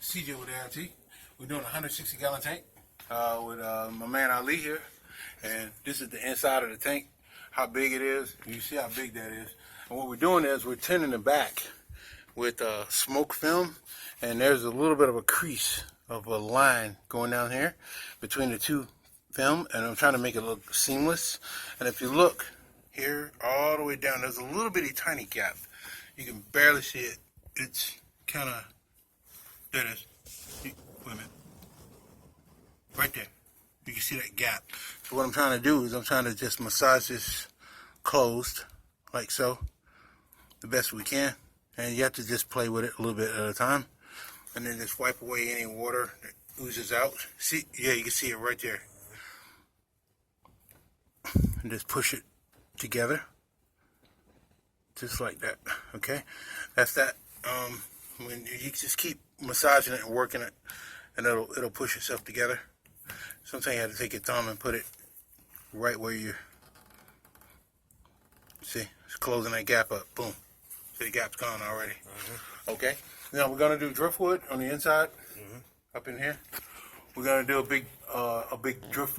CJ with AIT. We're doing a 160-gallon tank with my man Ali here. And this is the inside of the tank, how big it is. You see how big that is. And what we're doing is we're tinting the back with smoke film. And there's a little bit of a crease of a line going down here between the two film. And I'm trying to make it look seamless. And if you look here all the way down, there's a little bitty tiny gap. You can barely see it. It's kind of, there it is. Wait a minute. Right there. You can see that gap. So what I'm trying to do is I'm trying to just massage this closed, like so, the best we can. And you have to just play with it a little bit at a time. And then just wipe away any water that oozes out. See, yeah, you can see it right there. And just push it together. Just like that, okay? That's that. When you just keep massaging it and working it, and it'll push itself together. Sometimes you have to take your thumb and put it right where you see. It's closing that gap up. Boom. See, the gap's gone already. Okay. Now we're gonna do driftwood on the inside, up in here. We're gonna do a big drift,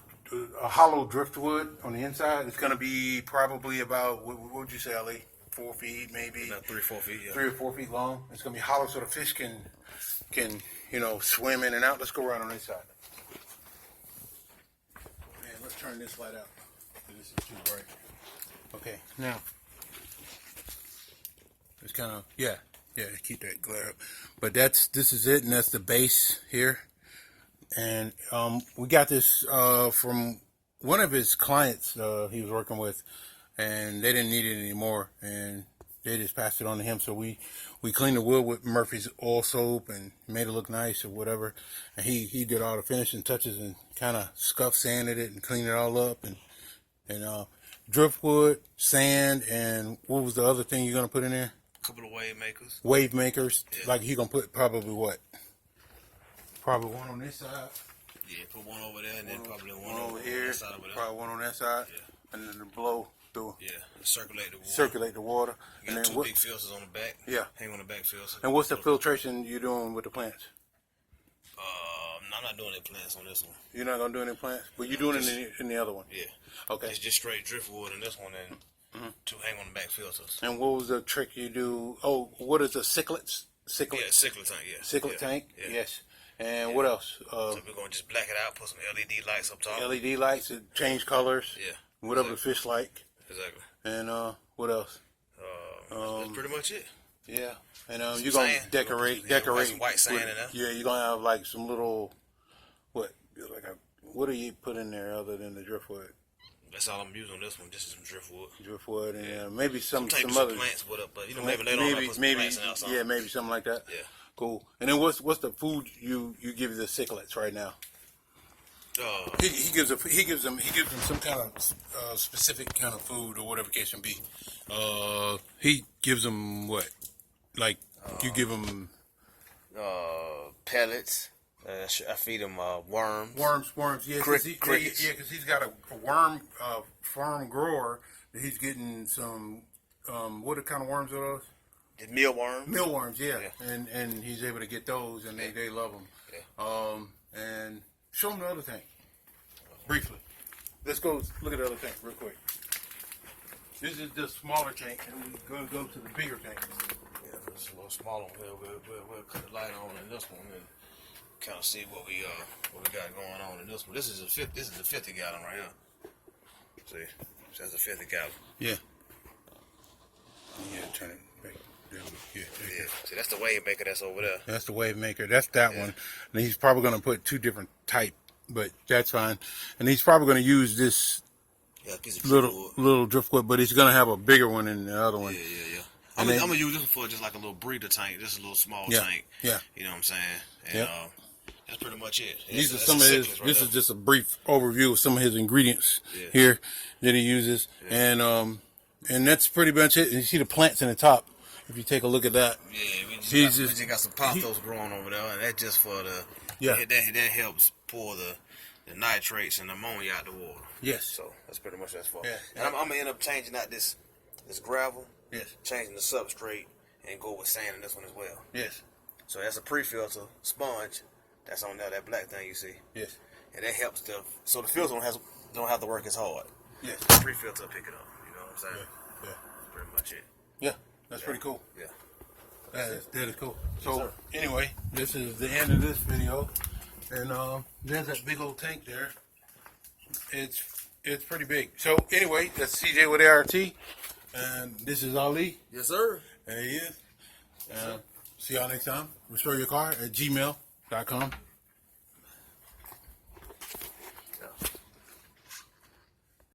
a hollow driftwood on the inside. It's gonna be probably about what would you say, Ali? 4 feet, maybe. About 3 or 4 feet, yeah. 3 or 4 feet long. It's gonna be hollow so the fish can swim in and out. Let's go right on this side. Man, let's turn this light out. This is too bright. Okay, now it's kind of yeah, keep that glare up. But this is it, and that's the base here. And we got this from one of his clients he was working with. And they didn't need it anymore, and they just passed it on to him. So we cleaned the wood with Murphy's oil soap and made it look nice or whatever. And he did all the finishing touches and kind of scuff sanded it and cleaned it all up. And driftwood, sand, and what was the other thing you're gonna put in there? A couple of wave makers. Wave makers. Yeah. Like you're gonna put probably what? Probably one on this side. Yeah, put one over there, and then probably one over here. On that side over there. Probably one on that side. Yeah. And then the blow. Yeah, circulate the water. Circulate the water. You got two big filters on the back. Yeah. Hang on the back filter. And what's the filtration you're doing with the plants? No, I'm not doing any plants on this one. You're not gonna do any plants, but you're doing it in the other one. Yeah. Okay. It's just straight driftwood in this one, and two hang on the back filters. And what was the trick you do? Oh, what is the cichlets? Yeah, cichlid tank. Yeah. Cichlid tank. Yeah. Yes. And what else? So we're gonna just black it out, put some LED lights up top. LED lights that change colors. Yeah. Whatever the fish like. Exactly. And what else? That's pretty much it. Yeah. And you're gonna decorate some white sand in there. Yeah, you're gonna have like some little what do you put in there other than the driftwood? That's all I'm using on this one. Just some driftwood. Driftwood and maybe some other plants with it, but maybe later on I put some plants in outside. Yeah, maybe something like that. Yeah. Cool. And then what's the food you give the cichlids right now? He gives them some kind of specific kind of food or whatever case may be. He gives them what? Like you give them pellets. I feed them worms. Worms. Yeah, Crickets. Yeah, because he's got a worm farm grower that he's getting some. What kind of worms are those? The mealworms. Mealworms, yeah. And he's able to get those, and they love them. Yeah. And show them the other tank briefly. Let's go look at the other tank real quick. This is the smaller tank, and we're going to go to the bigger tank. Yeah, it's a little smaller. We'll cut the light on in this one and kind of see what we got going on in this one. This is the 50 gallon right here. See, that's a 50 gallon. Yeah. Yeah, turn it back. Yeah. See, that's the wave maker that's over there. That's the wave maker. That's that one. And he's probably going to put two different type, but that's fine. And he's probably going to use this little driftwood, but he's going to have a bigger one than the other one. Yeah. I'm going to use this one for just like a little breeder tank, just a little small tank. Yeah. You know what I'm saying? And that's pretty much it. These are some of his. This is just a brief overview of some of his ingredients here that he uses, and that's pretty much it. And you see the plants in the top. If you take a look at that, we just got some pothos growing over there, and that's just for the that helps pour the nitrates and ammonia out the water. Yes. So that's pretty much that's for. Yeah. And I'm gonna end up changing out this gravel. Yes. Changing the substrate and go with sand in this one as well. Yes. So that's a pre-filter sponge that's on there, that black thing you see. Yes. And that helps so the filter don't have to work as hard. Yes. The pre-filter will pick it up. You know what I'm saying? Yeah. That's pretty much it. Yeah. That's pretty cool. Yeah. That is cool. Yes, So sir. anyway, this is the end of this video, and there's that big old tank there. It's pretty big. So anyway, that's CJ with ART, and this is Ali. Yes, sir. There he is. See y'all next time. Restore your car at gmail.com.